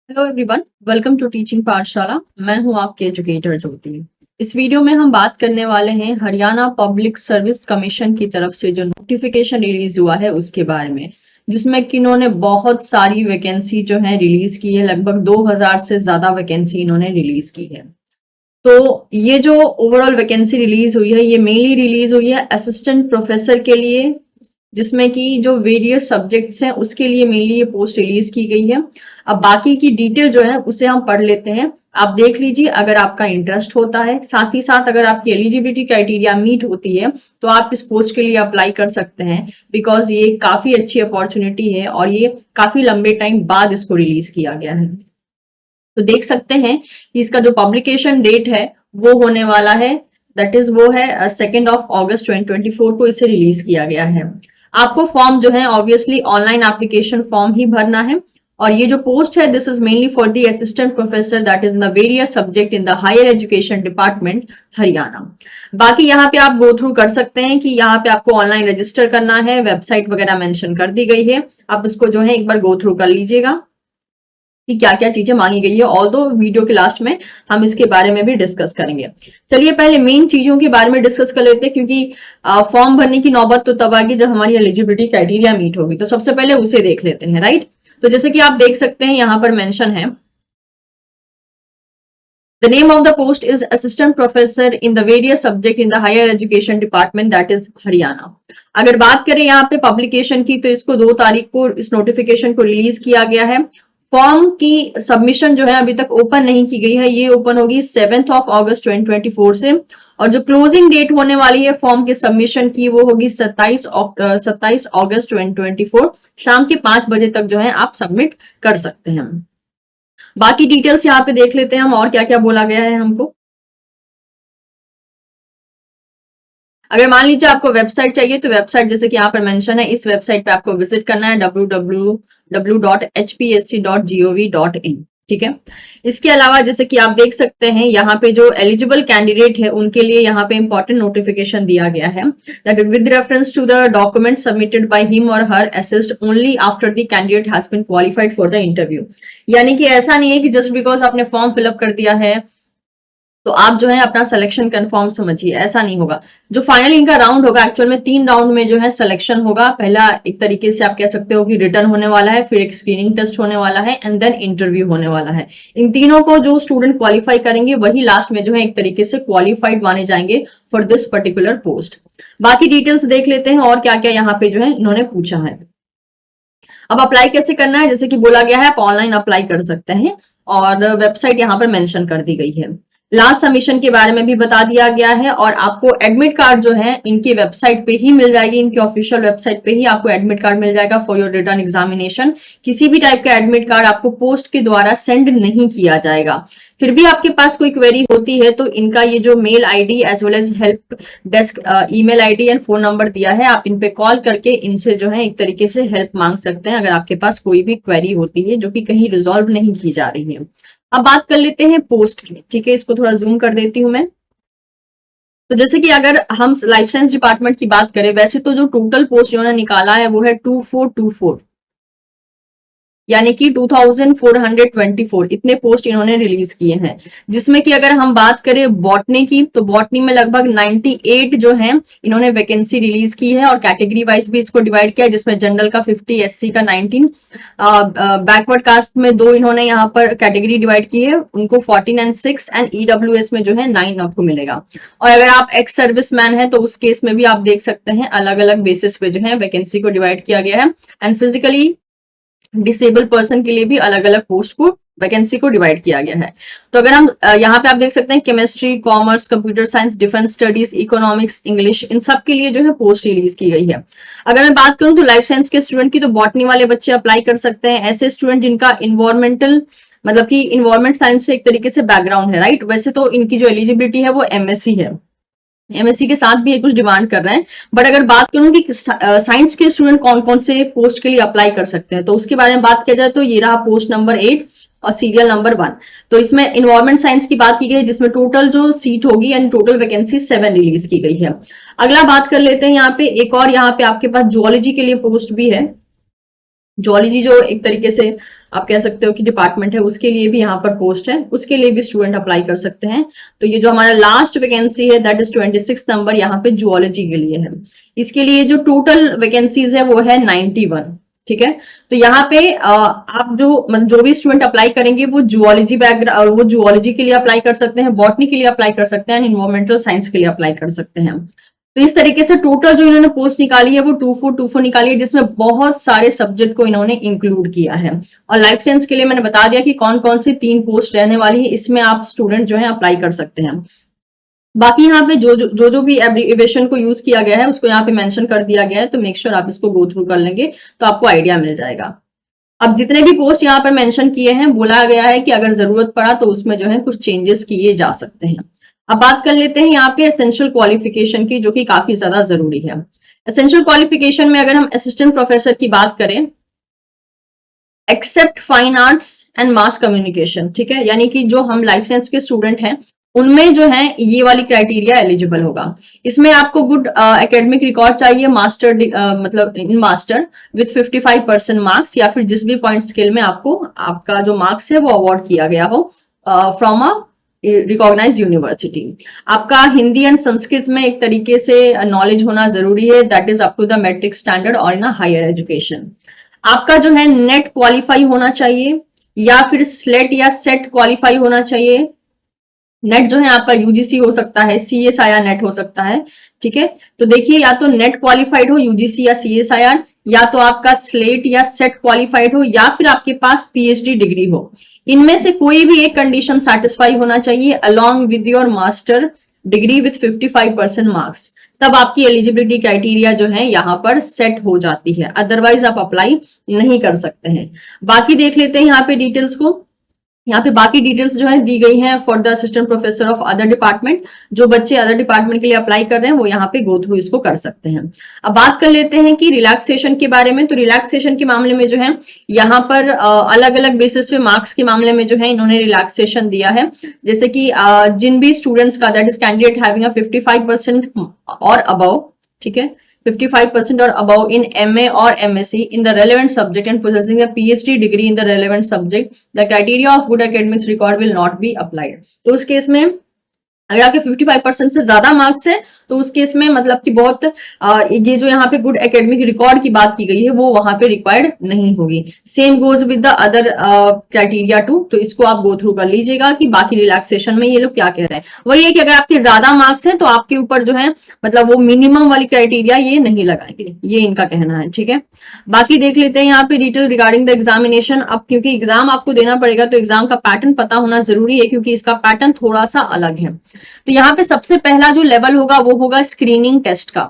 Hello everyone, welcome to teaching Pathshala. मैं हूं आपके एजुकेटर ज्योति। इस वीडियो में हम बात करने वाले हैं हरियाणा पब्लिक सर्विस कमीशन की तरफ से जो नोटिफिकेशन रिलीज हुआ है उसके बारे में, जिसमें कि इन्होंने बहुत सारी वैकेंसी जो है रिलीज की है। लगभग 2000 से ज्यादा वैकेंसी इन्होंने रिलीज की है। तो ये जो ओवरऑल वैकेंसी रिलीज हुई है, ये मेनली रिलीज हुई है असिस्टेंट प्रोफेसर के लिए, जिसमें कि जो वेरियस सब्जेक्ट्स हैं उसके लिए मेनली ये पोस्ट रिलीज की गई है। अब बाकी की डिटेल जो है उसे हम पढ़ लेते हैं। आप देख लीजिए अगर आपका इंटरेस्ट होता है, साथ ही साथ अगर आपकी एलिजिबिलिटी क्राइटेरिया मीट होती है तो आप इस पोस्ट के लिए अप्लाई कर सकते हैं, बिकॉज ये काफी अच्छी अपॉर्चुनिटी है और ये काफी लंबे टाइम बाद इसको रिलीज किया गया है। तो देख सकते हैं कि इसका जो पब्लिकेशन डेट है वो होने वाला है, दैट इज वो है 2 अगस्त 2024 को इसे रिलीज किया गया है। आपको फॉर्म जो है ऑब्वियसली ऑनलाइन एप्लीकेशन फॉर्म ही भरना है। और ये जो पोस्ट है this is mainly for the assistant professor that is in the various subject in the higher education department Haryana. बाकी यहाँ पे आप गो थ्रू कर सकते हैं कि यहाँ पे आपको ऑनलाइन रजिस्टर करना है, वेबसाइट वगैरह मेंशन कर दी गई है। आप उसको जो है एक बार गो थ्रू कर लीजिएगा कि क्या क्या चीजें मांगी गई है। ऑल दो वीडियो के लास्ट में हम इसके बारे में भी डिस्कस करेंगे। चलिए पहले मेन चीजों के बारे में डिस्कस कर लेते हैं, क्योंकि फॉर्म भरने की नौबत तो तब आएगी जब हमारी एलिजिबिलिटी क्राइटेरिया मीट होगी। तो सबसे पहले उसे देख लेते हैं, राइट। तो जैसे कि आप देख सकते हैं यहाँ पर मेंशन है, The name of the post is assistant professor in the various subject in the higher education department that is Haryana. अगर बात करें यहाँ पे पब्लिकेशन की, तो इसको 2 तारीख को इस नोटिफिकेशन को रिलीज किया गया है। फॉर्म की सबमिशन जो है अभी तक ओपन नहीं की गई है, ये ओपन होगी 7 अगस्त 2024 से। और जो क्लोजिंग डेट होने वाली है फॉर्म के सबमिशन की वो होगी 27 अगस्त 2024 शाम के 5 बजे तक जो है आप सबमिट कर सकते हैं। बाकी डिटेल्स यहाँ पे देख लेते हैं हम और क्या क्या बोला गया है हमको। अगर मान लीजिए आपको वेबसाइट चाहिए तो वेबसाइट जैसे कि यहाँ पर मेंशन है, इस वेबसाइट पे आपको विजिट करना है www.hpsc.gov.in। ठीक है। इसके अलावा जैसे कि आप देख सकते हैं यहाँ पे जो एलिजिबल कैंडिडेट है उनके लिए यहाँ पे इंपॉर्टेंट नोटिफिकेशन दिया गया है, that with reference to the document submitted by him or her assist only after the candidate has been qualified for the interview. यानी कि ऐसा नहीं है कि जस्ट बिकॉज आपने फॉर्म फिलअप कर दिया है तो आप जो है अपना सिलेक्शन कंफर्म समझिए, ऐसा नहीं होगा। जो फाइनल इनका राउंड होगा, एक्चुअल में 3 राउंड में जो है सिलेक्शन होगा। पहला एक तरीके से आप कह सकते हो कि रिटर्न होने वाला है, फिर एक स्क्रीनिंग टेस्ट होने वाला है एंड देन इंटरव्यू होने वाला है। इन तीनों को जो स्टूडेंट क्वालिफाई करेंगे वही लास्ट में जो है एक तरीके से क्वालिफाइड माने जाएंगे फॉर दिस पर्टिकुलर पोस्ट। बाकी डिटेल्स देख लेते हैं और क्या क्या यहाँ पे जो है इन्होंने पूछा है। अब अप्लाई कैसे करना है, जैसे कि बोला गया है आप ऑनलाइन अप्लाई कर सकते हैं और वेबसाइट यहाँ पर मेंशन कर दी गई है। लास्ट सबमिशन के बारे में भी बता दिया गया है और आपको एडमिट कार्ड जो है इनकी वेबसाइट पे ही मिल जाएगी, इनकी ऑफिशियल वेबसाइट पे ही आपको एडमिट कार्ड मिल जाएगा फॉर योर रिटर्न एग्जामिनेशन। किसी भी टाइप का एडमिट कार्ड आपको पोस्ट के द्वारा सेंड नहीं किया जाएगा। फिर भी आपके पास कोई क्वेरी होती है तो इनका ये जो mail ID as well as help desk email ID and phone number दिया है, आप इन पे कॉल करके इनसे जो है एक तरीके से हेल्प मांग सकते हैं अगर आपके पास कोई भी क्वेरी होती है जो कि कहीं रिजॉल्व नहीं की जा रही है। अब बात कर लेते हैं पोस्ट की, ठीक है। इसको थोड़ा जूम कर देती हूं मैं। तो जैसे कि अगर हम लाइफ साइंस डिपार्टमेंट की बात करें, वैसे तो जो टोटल पोस्ट जो निकाला है वो है 2424, यानी कि 2424 इतने पोस्ट इन्होंने रिलीज किए हैं। जिसमें कि अगर हम बात करें बॉटनी की, तो बॉटनी में लगभग 98 जो है इन्होंने वैकेंसी रिलीज की है और कैटेगरी वाइज भी इसको डिवाइड किया है, जिसमें जनरल का 50, एससी का 19, बैकवर्ड कास्ट में 2 इन्होंने यहाँ पर कैटेगरी डिवाइड की है, उनको 14 एंड 6 एंड ईडब्ल्यूएस में जो है 9 आपको मिलेगा। और अगर आप एक्स सर्विस मैन है तो उस केस में भी आप देख सकते हैं अलग अलग बेसिस पे जो है वैकेंसी को डिवाइड किया गया है एंड फिजिकली डिसेबल पर्सन के लिए भी अलग अलग पोस्ट को वैकेंसी को डिवाइड किया गया है। तो अगर हम यहाँ पे आप देख सकते हैं chemistry, commerce, computer science, defence studies, economics, English, इन सब के लिए जो है पोस्ट रिलीज की गई है। अगर मैं बात करूं तो लाइफ साइंस के स्टूडेंट की, तो बॉटनी वाले बच्चे अप्लाई कर सकते हैं। ऐसे स्टूडेंट जिनका इन्वायरमेंटल मतलब कि इन्वायरमेंट साइंस से एक तरीके से बैकग्राउंड है, राइट। वैसे तो इनकी जो एलिजिबिलिटी है वो एमएससी है, एमएससी के साथ भी ये कुछ डिमांड कर रहे हैं। बट अगर बात करूं कि साइंस के स्टूडेंट कौन कौन से पोस्ट के लिए अप्लाई कर सकते हैं, तो उसके बारे में बात किया जाए तो ये रहा पोस्ट नंबर 8 और सीरियल नंबर 1। तो इसमें इन्वायरमेंट साइंस की बात की गई है, जिसमें टोटल जो सीट होगी यानी टोटल वैकेंसी 7 रिलीज की गई है। अगला बात कर लेते हैं यहाँ पे एक और, यहाँ पे आपके पास जुअलॉजी के लिए पोस्ट भी है। जूलॉजी जो एक तरीके से आप कह सकते हो कि डिपार्टमेंट है, उसके लिए भी यहाँ पर पोस्ट है, उसके लिए भी स्टूडेंट अप्लाई कर सकते हैं। तो ये जो हमारा लास्ट वैकेंसी है दैट इज 26 नंबर, यहाँ पे जूलॉजी के लिए है। इसके लिए जो टोटल वैकेंसीज है वो है 91। ठीक है, तो यहाँ पे आप जो मतलब जो भी स्टूडेंट अप्लाई करेंगे वो जूलॉजी बैकग्राउंड, वो जूलॉजी के लिए अप्लाई कर सकते हैं, बॉटनी के लिए अप्लाई कर सकते हैं, इन्वायरमेंटल साइंस के लिए अप्लाई कर सकते हैं। तो इस तरीके से टोटल जो इन्होंने पोस्ट निकाली है वो 2424 निकाली है, जिसमें बहुत सारे सब्जेक्ट को इन्होंने इंक्लूड किया है। और लाइफ साइंस के लिए मैंने बता दिया कि कौन कौन सी 3 पोस्ट रहने वाली है, इसमें आप स्टूडेंट जो है अप्लाई कर सकते हैं। बाकी यहाँ पे जो भी एब्रिविएशन को यूज किया गया है उसको यहाँ पे मेंशन कर दिया गया है, तो मेक श्योर आप इसको गो थ्रू कर लेंगे तो आपको आइडिया मिल जाएगा। अब जितने भी पोस्ट यहाँ पर मेंशन किए हैं, बोला गया है कि अगर जरूरत पड़ा तो उसमें जो है कुछ चेंजेस किए जा सकते हैं। अब बात कर लेते हैं यहाँ पे एसेंशियल क्वालिफिकेशन की, जो कि काफी ज्यादा जरूरी है। एसेंशियल क्वालिफिकेशन में अगर हम असिस्टेंट प्रोफेसर की बात करें, except fine arts and mass communication, ठीक है, यानी कि जो हम लाइफ साइंस के स्टूडेंट हैं उनमें जो है ये वाली क्राइटेरिया एलिजिबल होगा। इसमें आपको गुड एकेडमिक रिकॉर्ड चाहिए, मास्टर मतलब इन मास्टर विथ 55% मार्क्स, या फिर जिस भी पॉइंट स्केल में आपको आपका जो मार्क्स है वो अवार्ड किया गया हो फ्रॉम अ रिकॉग्नाइज यूनिवर्सिटी। आपका हिंदी एंड संस्कृत में एक तरीके से नॉलेज होना जरूरी है, that is up to the matric standard और इन अ हायर एजुकेशन। आपका जो है नेट क्वालिफाई होना चाहिए या फिर स्लेट या सेट क्वालिफाई होना चाहिए। नेट जो है आपका यूजीसी हो सकता है, सीएसआईआर नेट हो सकता है। ठीक है, तो देखिए या तो नेट क्वालिफाइड हो यूजीसी या सीएसआईआर, या तो आपका स्लेट या सेट क्वालिफाइड हो, या फिर आपके पास पीएचडी डिग्री हो। इनमें से कोई भी एक कंडीशन सेटिस्फाई होना चाहिए along with your master degree with 55% marks, तब आपकी एलिजिबिलिटी क्राइटेरिया जो है यहाँ पर सेट हो जाती है, अदरवाइज आप अप्लाई नहीं कर सकते हैं। बाकी देख लेते हैं यहाँ पे डिटेल्स को। यहाँ पे बाकी डिटेल्स जो है दी गई हैं for the assistant professor of other department. जो बच्चे अदर डिपार्टमेंट के लिए अप्लाई कर रहे हैं वो यहाँ पे गो थ्रू इसको कर सकते हैं। अब बात कर लेते हैं कि रिलैक्सेशन के बारे में। तो रिलैक्सेशन के मामले में जो है यहाँ पर अलग अलग बेसिस पे मार्क्स के मामले में जो है इन्होंने रिलैक्सेशन दिया है। जैसे कि जिन भी स्टूडेंट्स का that is candidate having a 55% और अबव, ठीक है, 55% or above in MA or MSc in the relevant subject and possessing a PhD degree in the relevant subject, the criteria of good academics record will not be applied। तो उस case में अगर आपके 55% से ज्यादा marks है तो उस केस में मतलब कि बहुत ये जो यहाँ पे गुड एकेडमिक रिकॉर्ड की बात की गई है वो वहां पे रिक्वायर्ड नहीं होगी। Same goes with the other criteria too, तो इसको आप गो थ्रू कर लीजिएगा कि बाकी रिलैक्सेशन में ये लोग क्या कह रहे हैं। वही है कि अगर आपके ज्यादा मार्क्स हैं तो आपके ऊपर जो है मतलब वो मिनिमम वाली क्राइटेरिया ये नहीं लगाएंगे, ये इनका कहना है। ठीक है, बाकी देख लेते हैं यहाँ पे डिटेल रिगार्डिंग द एग्जामिनेशन। अब क्योंकि एग्जाम आपको देना पड़ेगा तो एग्जाम का पैटर्न पता होना जरूरी है, क्योंकि इसका पैटर्न थोड़ा सा अलग है। तो यहाँ पे सबसे पहला जो लेवल होगा वो होगा स्क्रीनिंग टेस्ट का।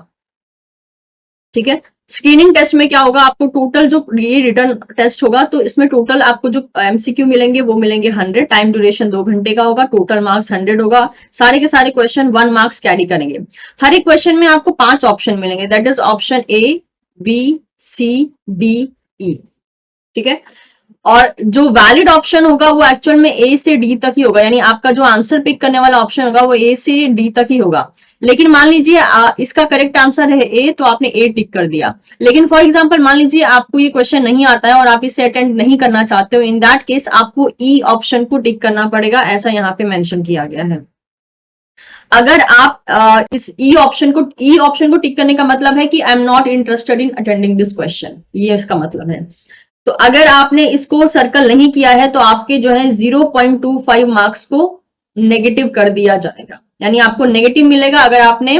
ठीक है, स्क्रीनिंग टेस्ट में क्या होगा, आपको टोटल जो ये रिटर्न टेस्ट होगा तो इसमें टोटल आपको जो एमसीक्यू मिलेंगे वो मिलेंगे 100, टाइम ड्यूरेशन 2 घंटे का होगा, टोटल मार्क्स 100 होगा। सारे के सारे क्वेश्चन 1 मार्क्स कैरी करेंगे। हर एक क्वेश्चन में आपको 5 ऑप्शन मिलेंगे, that is option A, B, C, D, E. ठीक है, और जो वैलिड ऑप्शन होगा वो एक्चुअल में ए से डी तक ही होगा, यानी आपका जो आंसर पिक करने वाला ऑप्शन होगा वो ए से डी तक ही होगा। लेकिन मान लीजिए इसका करेक्ट आंसर है ए, तो आपने ए टिक कर दिया। लेकिन फॉर एग्जांपल मान लीजिए आपको ये क्वेश्चन नहीं आता है और आप इसे अटेंड नहीं करना चाहते हो, इन दैट केस आपको ई ऑप्शन को टिक करना पड़ेगा, ऐसा यहाँ पे मेंशन किया गया है। अगर आप इस ई ऑप्शन को टिक करने का मतलब है कि I am not interested in attending this question, ये इसका मतलब है। तो अगर आपने इसको सर्कल नहीं किया है तो आपके जो है 0.25 मार्क्स को नेगेटिव कर दिया जाएगा, यानी आपको नेगेटिव मिलेगा अगर आपने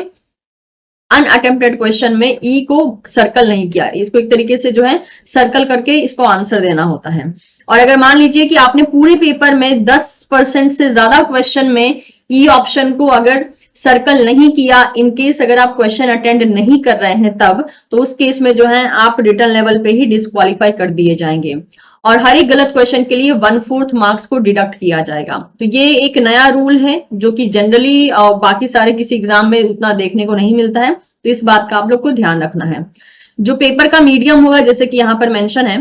अनअटेम्प्टेड क्वेश्चन में ई को सर्कल नहीं किया। इसको एक तरीके से जो है सर्कल करके इसको आंसर देना होता है। और अगर मान लीजिए कि आपने पूरे पेपर में 10% से ज्यादा क्वेश्चन में ई ऑप्शन को अगर सर्कल नहीं किया, इन केस अगर आप क्वेश्चन अटेंड नहीं कर रहे हैं तब, तो उस केस में जो है आप रिटर्न लेवल पे ही डिस्क्वालीफाई कर दिए जाएंगे और हर एक गलत क्वेश्चन के लिए 1/4 मार्क्स को डिडक्ट किया जाएगा। तो ये एक नया रूल है जो कि जनरली बाकी सारे किसी एग्जाम में उतना देखने को नहीं मिलता है, तो इस बात का आप लोग को ध्यान रखना है। जो पेपर का मीडियम होगा, जैसे कि यहाँ पर मेंशन है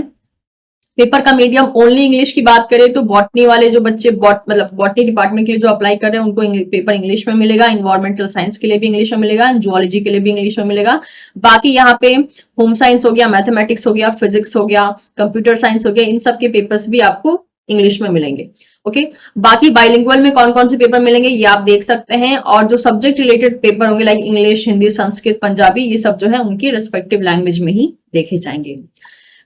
पेपर का मीडियम ओनली इंग्लिश की बात करें तो बॉटनी वाले जो बच्चे मतलब बॉटनी डिपार्टमेंट के लिए जो अप्लाई कर रहे हैं उनको पेपर इंग्लिश में मिलेगा, इन्वायरमेंटल साइंस के लिए भी इंग्लिश में मिलेगा, जूलॉजी के लिए भी इंग्लिश में मिलेगा। बाकी यहाँ पे होम साइंस हो गया, मैथमेटिक्स हो गया, फिजिक्स हो गया, कंप्यूटर साइंस हो गया, इन सब के पेपर्स भी आपको इंग्लिश में मिलेंगे। ओके, बाकी बाइलिंगुअल में कौन कौन से पेपर मिलेंगे ये आप देख सकते हैं, और जो सब्जेक्ट रिलेटेड पेपर होंगे लाइक इंग्लिश, हिंदी, संस्कृत, पंजाबी, ये सब जो है उनकी रिस्पेक्टिव लैंग्वेज में ही देखे जाएंगे।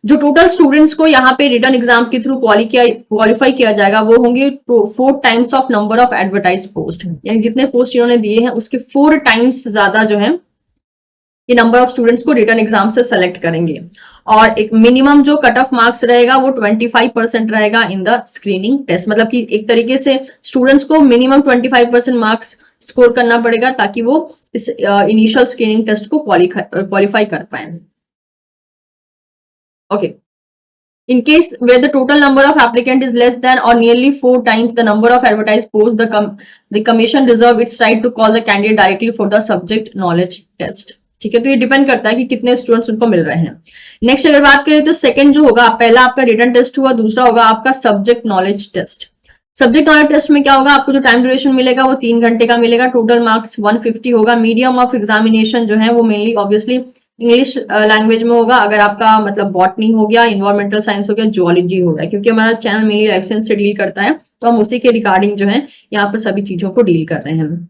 जो टोटल स्टूडेंट्स को यहाँ पे रिटर्न एग्जाम के थ्रू क्वालिफाई किया जाएगा वो होंगे 4 times of number of advertise post, यानी जितने पोस्ट इन्होंने दिए हैं उसके 4 टाइम्स ज्यादा जो है ये नंबर ऑफ स्टूडेंट्स को रिटर्न एग्जाम से सेलेक्ट करेंगे। और एक मिनिमम जो कट ऑफ मार्क्स रहेगा वो 25% रहेगा इन द स्क्रीनिंग टेस्ट, मतलब कि एक तरीके से स्टूडेंट्स को मिनिमम 25% मार्क्स स्कोर करना पड़ेगा ताकि वो इस इनिशियल स्क्रीनिंग टेस्ट को क्वालिफाई कर पाए। Okay. In case where the total number of applicant is less than or nearly 4 times the number of advertised posts, the commission reserve its right to call the candidate directly for the subject knowledge test. ठीक है, तो ये depend करता है कि कितने students उनको मिल रहे हैं। नेक्स्ट अगर बात करें तो सेकंड जो होगा, पहला आपका रिटन टेस्ट हुआ, दूसरा होगा आपका subject knowledge test. Subject knowledge test में क्या होगा, आपको जो टाइम ड्यूरेशन मिलेगा वो 3 घंटे का मिलेगा, टोटल मार्क्स 150 होगा। मीडियम ऑफ एग्जामिनेशन जो है वो मेनली ऑब्वियसली इंग्लिश लैंग्वेज में होगा, अगर आपका मतलब बॉटनी हो गया, इन्वायरमेंटल साइंस हो गया, जूलॉजी हो गया, क्योंकि हमारा चैनल मेनली लाइफ साइंस से डील करता है तो हम उसी के रिगार्डिंग जो है यहाँ पर सभी चीजों को डील कर रहे हैं।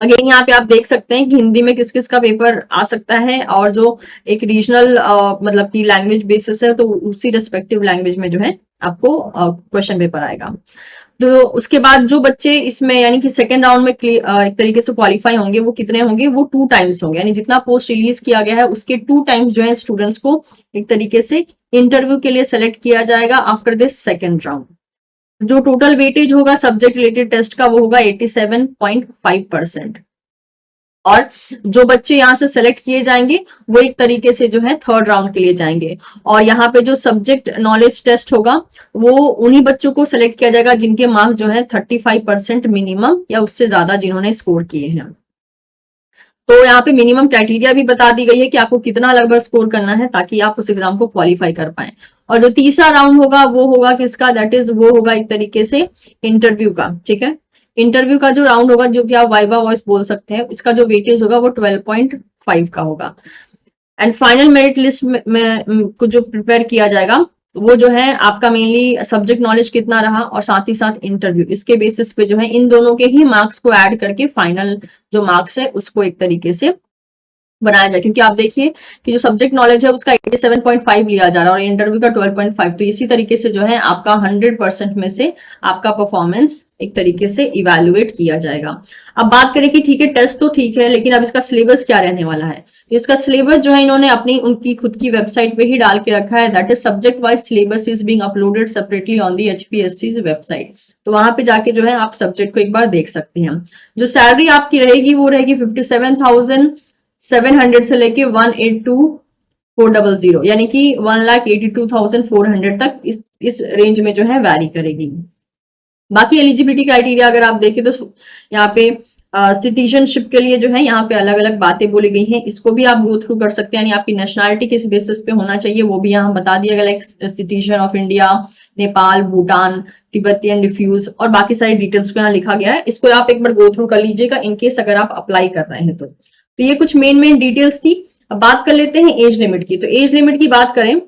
अगेन यहाँ पे आप देख सकते हैं कि हिंदी में किस किस का पेपर आ सकता है, और जो एक रीजनल मतलब की लैंग्वेज बेसिस है तो उसी रेस्पेक्टिव लैंग्वेज में जो है आपको क्वेश्चन पेपर आएगा। तो उसके बाद जो बच्चे इसमें यानी कि सेकेंड राउंड में एक तरीके से क्वालिफाई होंगे वो कितने होंगे, वो 2 टाइम्स होंगे, यानी जितना पोस्ट रिलीज किया गया है उसके 2 टाइम्स जो है स्टूडेंट्स को एक तरीके से इंटरव्यू के लिए सेलेक्ट किया जाएगा आफ्टर दिस सेकेंड राउंड। जो टोटल वेटेज होगा सब्जेक्ट रिलेटेड टेस्ट का वो होगा 87.5%। और जो बच्चे यहाँ से सेलेक्ट किए जाएंगे वो एक तरीके से जो है थर्ड राउंड के लिए जाएंगे, और यहाँ पे जो सब्जेक्ट नॉलेज टेस्ट होगा वो उन्हीं बच्चों को सेलेक्ट किया जाएगा जिनके मार्क्स जो है 35% मिनिमम या उससे ज्यादा जिन्होंने स्कोर किए हैं। तो यहाँ पे मिनिमम क्राइटेरिया भी बता दी गई है कि आपको कितना लगभग स्कोर करना है ताकि आप उस एग्जाम को क्वालिफाई कर पाए। और जो तीसरा राउंड होगा वो होगा किसका, दैट इज वो होगा एक तरीके से इंटरव्यू का। ठीक है, इंटरव्यू का जो राउंड होगा, जो कि आप वाइवा वॉइस बोल सकते हैं, इसका जो वेटेज होगा वो 12.5 का होगा। एंड फाइनल मेरिट लिस्ट में को जो प्रिपेयर किया जाएगा वो जो है आपका मेनली सब्जेक्ट नॉलेज कितना रहा और साथ ही साथ इंटरव्यू, इसके बेसिस पे जो है इन दोनों के ही मार्क्स को ऐड करके फाइनल जो मार्क्स है उसको एक तरीके से बनाया जाए। क्योंकि आप देखिए कि जो सब्जेक्ट नॉलेज है उसका 87.5 लिया जा रहा है और इंटरव्यू का 12.5, तो इसी तरीके से जो है आपका 100% में से आपका परफॉर्मेंस एक तरीके से इवेल्युएट किया जाएगा। अब बात करें कि ठीक है टेस्ट तो ठीक है, लेकिन अब इसका सिलेबस क्या रहने वाला है, तो इसका सिलेबस जो है इन्होंने अपनी उनकी खुद की वेबसाइट पे ही डाल के रखा है, that is subject wise syllabus is being uploaded separately on the HPSC's website. तो वहां पे जाके जो है आप सब्जेक्ट को एक बार देख सकते हैं। जो सैलरी आपकी रहेगी वो रहेगी 57,700 से लेके 182,400, यानी कि 1,82,400 तक इस रेंज में जो है वैरी करेगी। बाकी एलिजिबिलिटी क्राइटेरिया अगर आप देखें तो यहाँ पे सिटीजनशिप के लिए जो है यहाँ पे अलग अलग बातें बोली गई हैं, इसको भी आप गो थ्रू कर सकते हैं। यानी आपकी नेशनलिटी किस बेसिस पे होना चाहिए वो भी यहाँ बता दिया गया, like citizen of India, Nepal, Bhutan, Tibetan refuge और बाकी सारी डिटेल्स को यहाँ लिखा गया है। इसको आप एक बार गो थ्रू कर लीजिएगा इनकेस अगर आप अप्लाई कर रहे हैं तो ये कुछ मेन डिटेल्स थी। अब बात कर लेते हैं एज लिमिट की। तो एज लिमिट की बात करें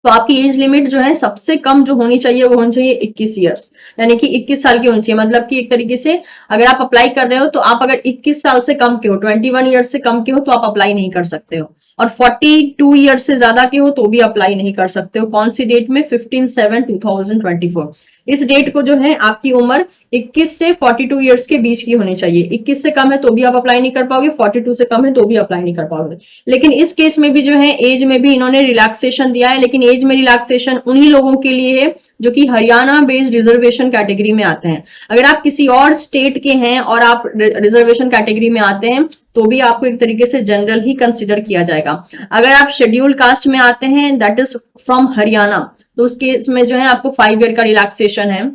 तो आपकी एज लिमिट जो है सबसे कम जो होनी चाहिए वो होनी चाहिए 21 ईयर्स, यानी कि 21 साल की होनी चाहिए। मतलब कि एक तरीके से अगर आप अप्लाई कर रहे हो तो आप अगर 21 साल से कम के हो, 21 ईयर्स से कम के हो तो आप अप्लाई नहीं कर सकते हो, और 42 ईयर्स से ज्यादा के हो तो भी अप्लाई नहीं कर सकते हो। कौन सी डेट में, 15/7/2024। इस डेट को जो है आपकी उम्र 21 से 42 ईयर्स के बीच की होनी चाहिए। 21 से कम है तो भी आप अप्लाई नहीं कर पाओगे, 42 से कम है तो भी अप्लाई नहीं कर पाओगे। लेकिन इस केस में भी जो है एज में भी इन्होंने रिलैक्सेशन दिया है, लेकिन एज में रिलैक्सेशन उन्हीं लोगों के लिए है जो कि हरियाणा बेस्ड रिजर्वेशन कैटेगरी में आते हैं। अगर आप किसी और स्टेट के हैं और आप रिजर्वेशन कैटेगरी में आते हैं तो भी आपको एक तरीके से जनरल ही कंसिडर किया जाएगा। अगर आप शेड्यूल्ड कास्ट में आते हैं दैट इज फ्रॉम हरियाणा, तो उस केस में जो है आपको 5 ईयर का रिलैक्सेशन है।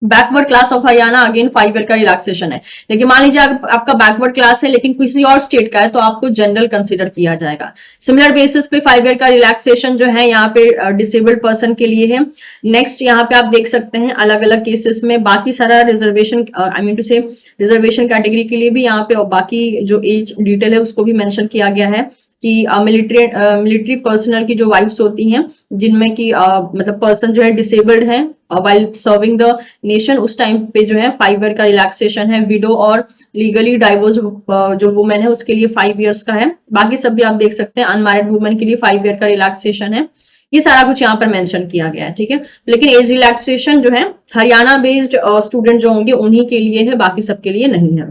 Backward class of Haryana again 5 year का रिलैक्सेशन है। लेकिन मान लीजिए आपका बैकवर्ड क्लास है लेकिन किसी और स्टेट का है तो आपको जनरल कंसिडर किया जाएगा। सिमिलर बेसिस पे 5 ईयर का रिलैक्सेशन जो है यहाँ पे डिसेबल्ड पर्सन के लिए है। नेक्स्ट यहाँ पे आप देख सकते हैं अलग अलग केसेस में बाकी सारा रिजर्वेशन आई मीन टू से रिजर्वेशन कैटेगरी के लिए भी यहाँ पे और बाकी जो एज डिटेल है उसको भी मेंशन किया गया है कि मिलिट्री पर्सनल की जो वाइफ्स होती हैं जिनमें कि मतलब पर्सन जो है डिसेबल्ड है वाइल सर्विंग द नेशन, उस टाइम पे जो है 5 ईयर का रिलैक्सेशन है। विडो और लीगली डाइवोर्स जो वुमेन है उसके लिए 5 ईयर्स का है। बाकी सब भी आप देख सकते हैं अनमैरिड वुमेन के लिए 5 ईयर का रिलैक्सेशन है। ये सारा कुछ यहाँ पर मेंशन किया गया है, ठीक है। लेकिन एज रिलैक्सेशन जो है हरियाणा बेस्ड स्टूडेंट जो होंगे उन्हीं के लिए है, बाकी सबके लिए नहीं है।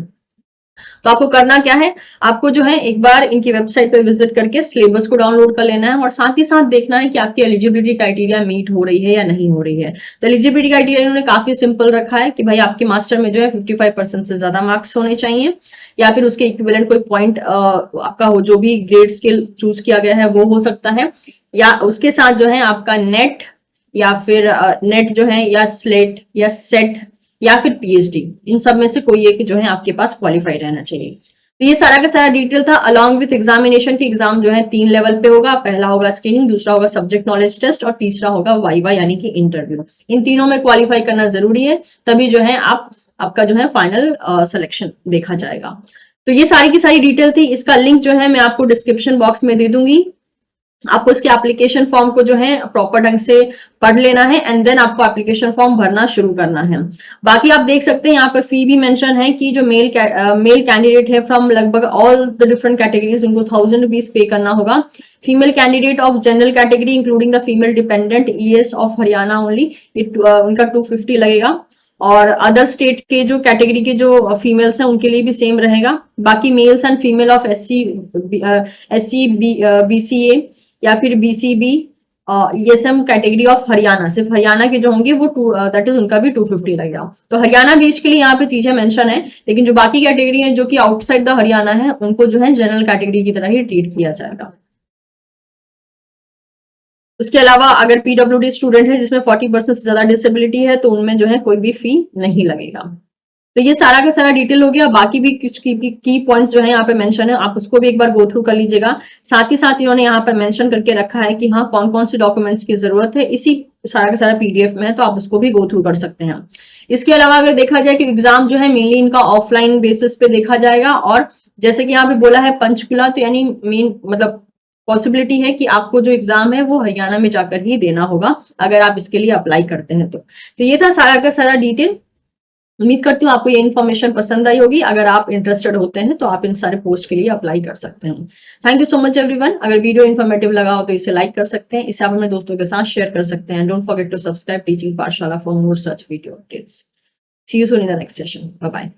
तो आपको करना क्या है, आपको जो है एक बार इनकी वेबसाइट पे विजिट करके सिलेबस को डाउनलोड कर लेना है और साथ ही साथ देखना है कि आपकी एलिजिबिलिटी क्राइटेरिया मीट हो रही है या नहीं हो रही है। तो एलिजिबिलिटी क्राइटेरिया इन्होंने काफी सिंपल रखा है कि भाई आपके मास्टर में जो है 55% से ज्यादा मार्क्स होने चाहिए या फिर उसके इक्विवेलेंट कोई पॉइंट आपका हो, जो भी ग्रेड स्केल चूज किया गया है वो हो सकता है, या उसके साथ जो है आपका नेट या फिर नेट जो है या स्लेट या सेट या फिर पीएचडी, इन सब में से कोई एक जो है आपके पास क्वालिफाइड रहना चाहिए। तो ये सारा का सारा डिटेल था अलॉन्ग विथ एग्जामिनेशन की। एग्जाम जो है 3 लेवल पे होगा, पहला होगा स्क्रीनिंग, दूसरा होगा सब्जेक्ट नॉलेज टेस्ट और तीसरा होगा वाइवा यानी कि इंटरव्यू। इन तीनों में क्वालिफाई करना जरूरी है, तभी जो है आपका जो है फाइनल सिलेक्शन देखा जाएगा। तो ये सारी की सारी डिटेल थी। इसका लिंक जो है मैं आपको डिस्क्रिप्शन बॉक्स में दे दूंगी। आपको इसके एप्लीकेशन फॉर्म को जो है प्रॉपर ढंग से पढ़ लेना है एंड देन आपको एप्लीकेशन फॉर्म भरना शुरू करना है। बाकी आप देख सकते हैं यहाँ पर फी भी मेंशन है कि जो मेल कैंडिडेट है फ्रॉम लगभग ऑल द डिफरेंट कैटेगरीज उनको 1000 रुपीज पे करना होगा। Female candidate of general category including the female dependent ES of Haryana only उनका 250 लगेगा। और अदर स्टेट के जो कैटेगरी के जो फीमेल्स हैं उनके लिए भी सेम रहेगा। बाकी mails and female of SC BCA या फिर BCB ESM category of Haryana, सिर्फ हरियाणा के जो होंगे वो दैट इज उनका भी 250 लगेगा। तो हरियाणा बीच के लिए यहाँ पे चीजें मेंशन है, लेकिन जो बाकी कैटेगरी है जो कि आउटसाइड द हरियाणा है उनको जो है जनरल कैटेगरी की तरह ही ट्रीट किया जाएगा। उसके अलावा अगर पीडब्ल्यूडी स्टूडेंट है जिसमें 40% से ज्यादा डिसेबिलिटी है तो उनमें जो है कोई भी फी नहीं लगेगा। तो ये सारा का सारा डिटेल हो गया। बाकी भी कुछ की पॉइंट्स जो है यहाँ पे मेंशन है, आप उसको भी एक बार गो थ्रू कर लीजिएगा। साथ ही साथ इन्होंने यहाँ पर मेंशन करके रखा है कि हाँ कौन कौन से डॉक्यूमेंट्स की जरूरत है, इसी सारा का सारा पीडीएफ में है, तो आप उसको भी गो थ्रू कर सकते हैं। इसके अलावा अगर देखा जाए कि एग्जाम जो है मेनली इनका ऑफलाइन बेसिस पे देखा जाएगा, और जैसे कि यहाँ पे बोला है पंचकुला, तो यानी मेन मतलब पॉसिबिलिटी है कि आपको जो एग्जाम है वो हरियाणा में जाकर ही देना होगा अगर आप इसके लिए अप्लाई करते हैं तो ये था सारा का सारा डिटेल। उम्मीद करती हूँ आपको ये इन्फॉर्मेशन पसंद आई होगी। अगर आप इंटरेस्टेड होते हैं तो आप इन सारे पोस्ट के लिए अप्लाई कर सकते हैं। Thank you so much everyone. अगर वीडियो इन्फॉर्मेटिव लगा हो तो इसे लाइक कर सकते हैं, इसे आप अपने दोस्तों के साथ शेयर कर सकते हैं। Don't forget to subscribe teaching Pathshala for more such video updates. See you soon in the next session. Bye bye.